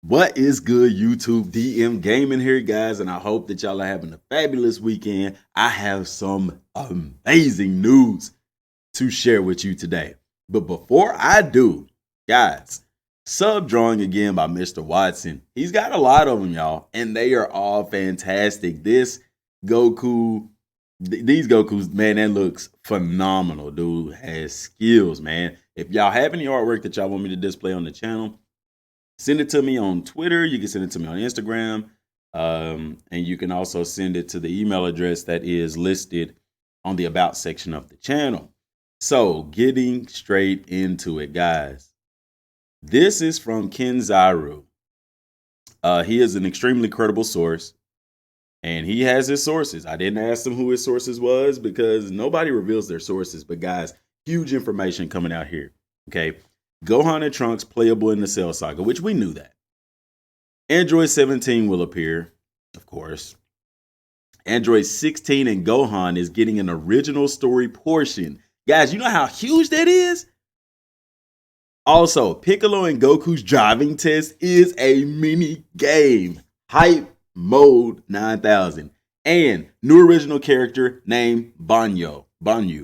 What is good, YouTube? DM Gaming here, guys, and I hope that y'all are having a fabulous weekend. I have some amazing news to share with you today. But before I do, guys, sub drawing again by Mr. Watson. He's got a lot of them, y'all, and they are all fantastic. This Goku, these Gokus, man, that looks phenomenal. Dude has skills, man. If y'all have any artwork that y'all want me to display on the channel, send it to me on Twitter. You can send it to me on Instagram. And you can also send it to the email address that is listed on the About section of the channel. So getting straight into it, guys. This is from Ken Xyro. He is an extremely credible source. And he has his sources. I didn't ask him who his sources was because nobody reveals their sources. But guys, huge information coming out here. Okay. Gohan and Trunks playable in the Cell Saga, which we knew that. Android 17 will appear, of course. Android 16 and Gohan is getting an original story portion. Guys, you know how huge that is? Also, Piccolo and Goku's driving test is a mini game. Hype Mode 9000. And new original character named Bonyu,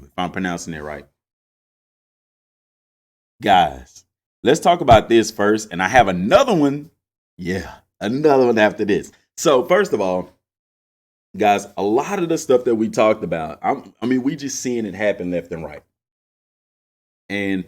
if I'm pronouncing it right. Guys, let's talk about this first. And I have another one. Yeah, another one after this. So first of all, guys, a lot of the stuff that we talked about, we just seeing it happen left and right. And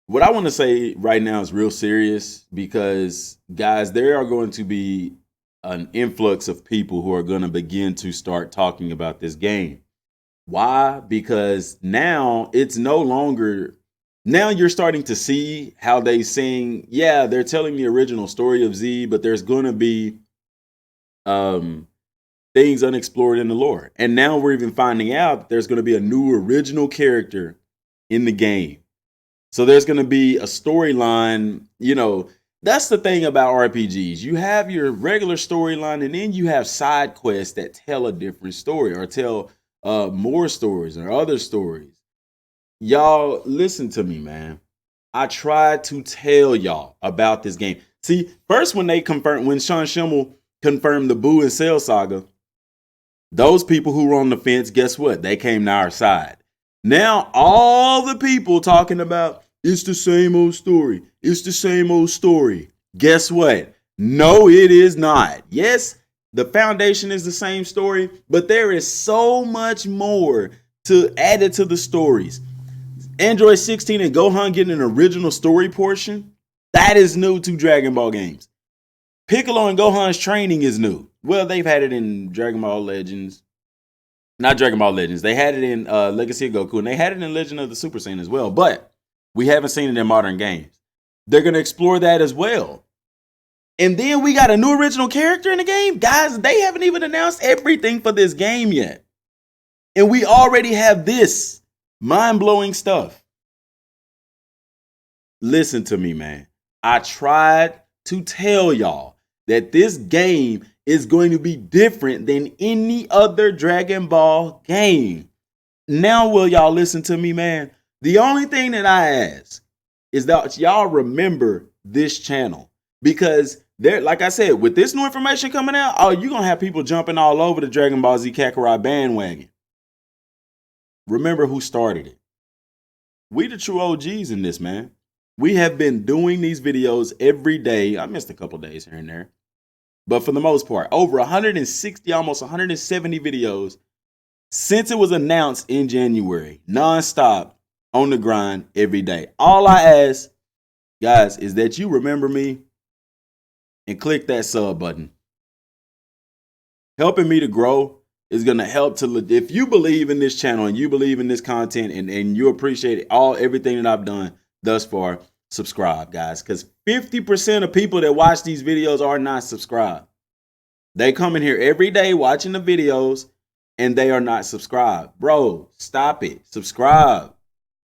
what I want to say right now is real serious because, guys, there are going to be an influx of people who are going to begin to start talking about this game. Why? Because now it's no longer... Now you're starting to see how they saying, yeah, they're telling the original story of Z, but there's going to be things unexplored in the lore. And now we're even finding out that there's going to be a new original character in the game. So there's going to be a storyline. You know, that's the thing about RPGs. You have your regular storyline, and then you have side quests that tell a different story or tell more stories or other stories. Y'all, listen to me, man. I tried to tell y'all about this game. See, first when Sean Schimmel confirmed the Boo and Cell Saga, those people who were on the fence, guess what? They came to our side. Now, all the people talking about, it's the same old story. It's the same old story. Guess what? No, it is not. Yes, the foundation is the same story, but there is so much more to add it to the stories. Android 16 and Gohan getting an original story portion, that is new to Dragon Ball games. Piccolo and Gohan's training is new. Well, they've had it in Dragon Ball Legends. Not Dragon Ball Legends. They had it in Legacy of Goku, and they had it in Legend of the Super Saiyan as well, but we haven't seen it in modern games. They're going to explore that as well. And then we got a new original character in the game. Guys, they haven't even announced everything for this game yet. And we already have this. Mind-blowing stuff. Listen to me, man. I tried to tell y'all that this game is going to be different than any other Dragon Ball game. Now will y'all listen to me, man? The only thing that I ask is that y'all remember this channel. Because there, like I said, with this new information coming out, you're going to have people jumping all over the Dragon Ball Z Kakarot bandwagon. Remember who started it. We the true OGs in this, man. We have been doing these videos every day. I missed a couple days here and there. But for the most part, over 160, almost 170 videos since it was announced in January. Non-stop on the grind every day. All I ask, guys, is that you remember me and click that sub button. Helping me to grow is going to help to, if you believe in this channel and you believe in this content and you appreciate everything that I've done thus far, subscribe, guys, because 50% of people that watch these videos are not subscribed. They come in here every day watching the videos and they are not subscribed. Bro, stop it. Subscribe.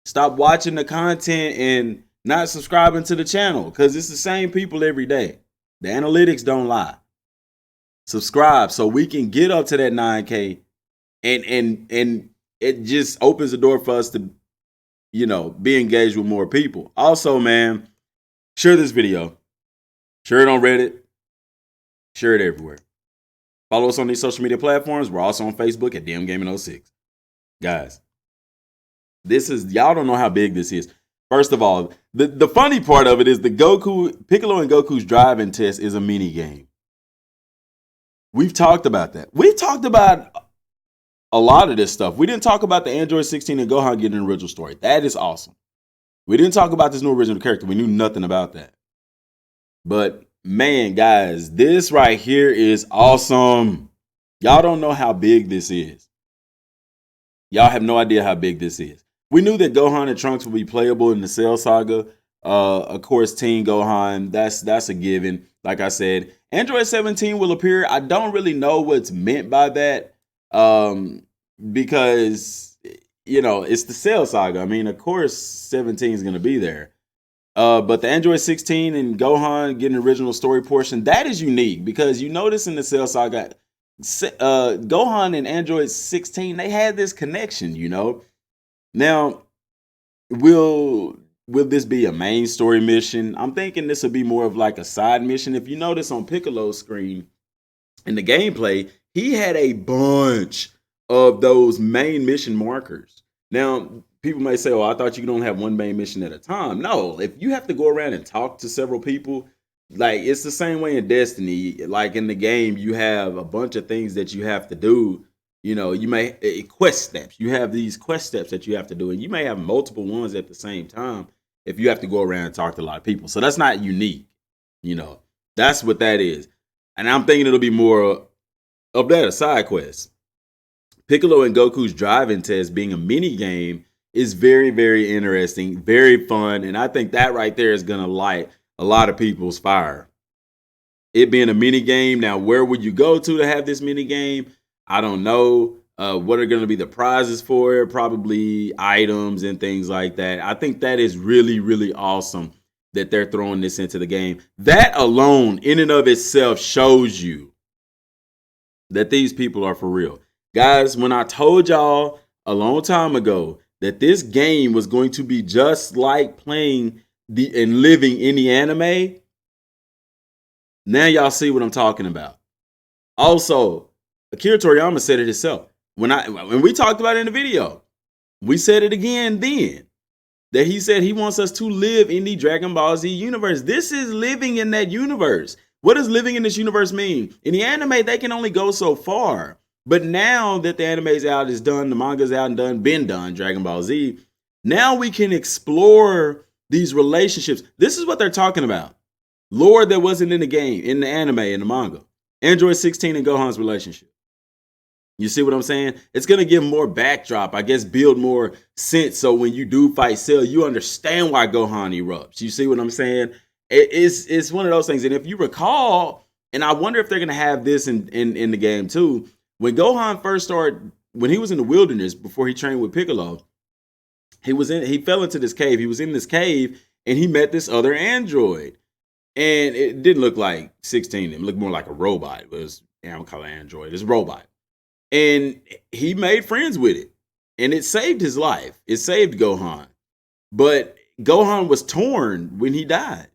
Stop watching the content and not subscribing to the channel because it's the same people every day. The analytics don't lie. Subscribe so we can get up to that 9K and it just opens the door for us to, be engaged with more people. Also, man, share this video. Share it on Reddit. Share it everywhere. Follow us on these social media platforms. We're also on Facebook at DMGaming06. Guys, y'all don't know how big this is. First of all, the funny part of it is Piccolo and Goku's driving test is a mini game. We've talked about that. We've talked about a lot of this stuff. We didn't talk about the Android 16 and Gohan getting an original story. That is awesome. We didn't talk about this new original character. We knew nothing about that. But man, guys, this right here is awesome. Y'all don't know how big this is. Y'all have no idea how big this is. We knew that Gohan and Trunks would be playable in the Cell Saga. Of course, Teen Gohan, that's a given. Like I said, Android 17 will appear. I don't really know what's meant by that because, it's the Cell Saga. I mean, of course, 17 is going to be there. But the Android 16 and Gohan getting the original story portion, that is unique because you notice in the Cell Saga, Gohan and Android 16, they had this connection, Now, will this be a main story mission? I'm thinking this will be more of like a side mission. If you notice on Piccolo's screen in the gameplay, he had a bunch of those main mission markers. Now, people may say, I thought you could only have one main mission at a time. No, if you have to go around and talk to several people, like it's the same way in Destiny. Like in the game, you have a bunch of things that you have to do. You may quest steps. You have these quest steps that you have to do, and you may have multiple ones at the same time if you have to go around and talk to a lot of people. So that's not unique. That's what that is. And I'm thinking it'll be more of that, a side quest. Piccolo and Goku's driving test being a mini game is very, very interesting, very fun, and I think that right there is going to light a lot of people's fire. It being a mini game, now where would you go to have this mini game? I don't know. What are going to be the prizes for it? Probably items and things like that. I think that is really, really awesome that they're throwing this into the game. That alone, in and of itself, shows you that these people are for real. Guys, when I told y'all a long time ago that this game was going to be just like playing and living in the anime, now y'all see what I'm talking about. Also, Akira Toriyama said it himself. When we talked about it in the video, we said it again then, that he said he wants us to live in the Dragon Ball Z universe. This is living in that universe. What does living in this universe mean? In the anime, they can only go so far. But now that the anime's out, is done, the manga's out and done, been done, Dragon Ball Z, now we can explore these relationships. This is what they're talking about. Lore that wasn't in the game, in the anime, in the manga. Android 16 and Gohan's relationship. You see what I'm saying? It's going to give more backdrop, I guess, build more sense. So when you do fight Cell, you understand why Gohan erupts. You see what I'm saying? It's one of those things. And if you recall, and I wonder if they're going to have this in the game too, when Gohan first started, when he was in the wilderness before he trained with Piccolo, he fell into this cave. He was in this cave and he met this other android. And it didn't look like 16. It looked more like a robot. It was, I'm going to call it android. It's a robot. And he made friends with it. And it saved his life. It saved Gohan. But Gohan was torn when he died.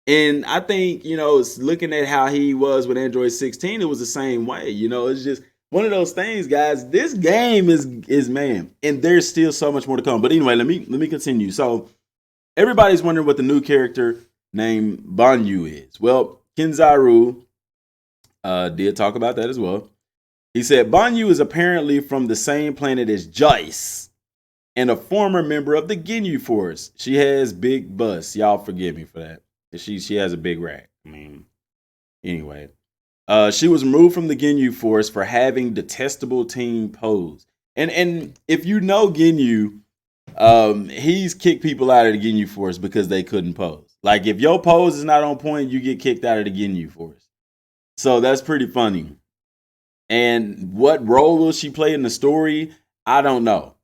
And I think, looking at how he was with Android 16, it was the same way. It's just one of those things, guys. This game is man. And there's still so much more to come. But anyway, let me continue. So everybody's wondering what the new character named Bonyu is. Well, Ken Xyro did talk about that as well. He said Bonyu is apparently from the same planet as Joyce and a former member of the Ginyu Force. She has big busts. Y'all forgive me for that. She has a big rack. I mean, anyway. She was removed from the Ginyu Force for having detestable teen pose. And if you know Ginyu, he's kicked people out of the Ginyu Force because they couldn't pose. Like if your pose is not on point, you get kicked out of the Ginyu Force. So that's pretty funny. And what role will she play in the story? I don't know.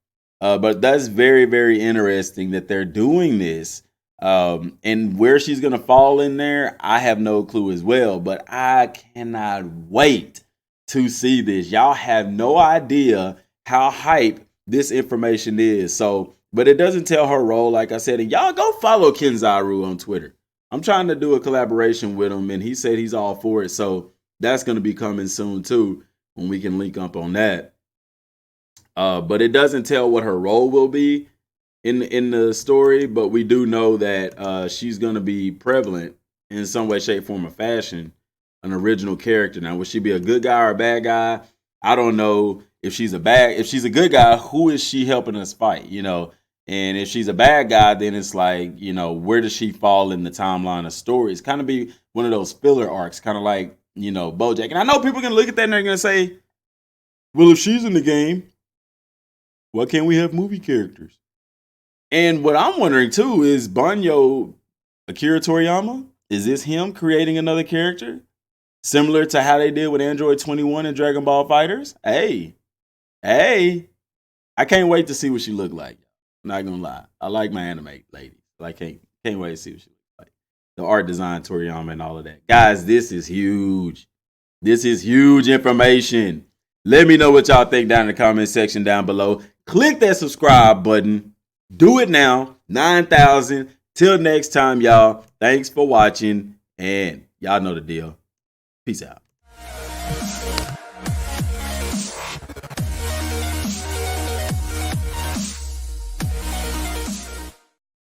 But that's very, very interesting that they're doing this. And where she's going to fall in there, I have no clue as well. But I cannot wait to see this. Y'all have no idea how hype this information is. So, but it doesn't tell her role, like I said. And y'all go follow Ken Xyro on Twitter. I'm trying to do a collaboration with him, and he said he's all for it. So that's going to be coming soon too, when we can link up on that. But it doesn't tell what her role will be in the story, but we do know that she's going to be prevalent in some way, shape, form, or fashion, an original character. Now, will she be a good guy or a bad guy? I don't know. If she's a good guy, who is she helping us fight? And if she's a bad guy, then it's like, where does she fall in the timeline of stories? Kind of be one of those filler arcs, kind of like, BoJack. And I know people are gonna look at that and they're gonna say, well, if she's in the game, why can't we have movie characters? And what I'm wondering too is Bonyu, Akira Toriyama, is this him creating another character? Similar to how they did with Android 21 and Dragon Ball Fighters? Hey, I can't wait to see what she look like. Not gonna lie. I like my anime lady. I can't wait to see what she looks like. The art design, Toriyama, and all of that. Guys, this is huge. This is huge information. Let me know what y'all think down in the comment section down below. Click that subscribe button. Do it now. 9,000. Till next time, y'all. Thanks for watching. And y'all know the deal. Peace out.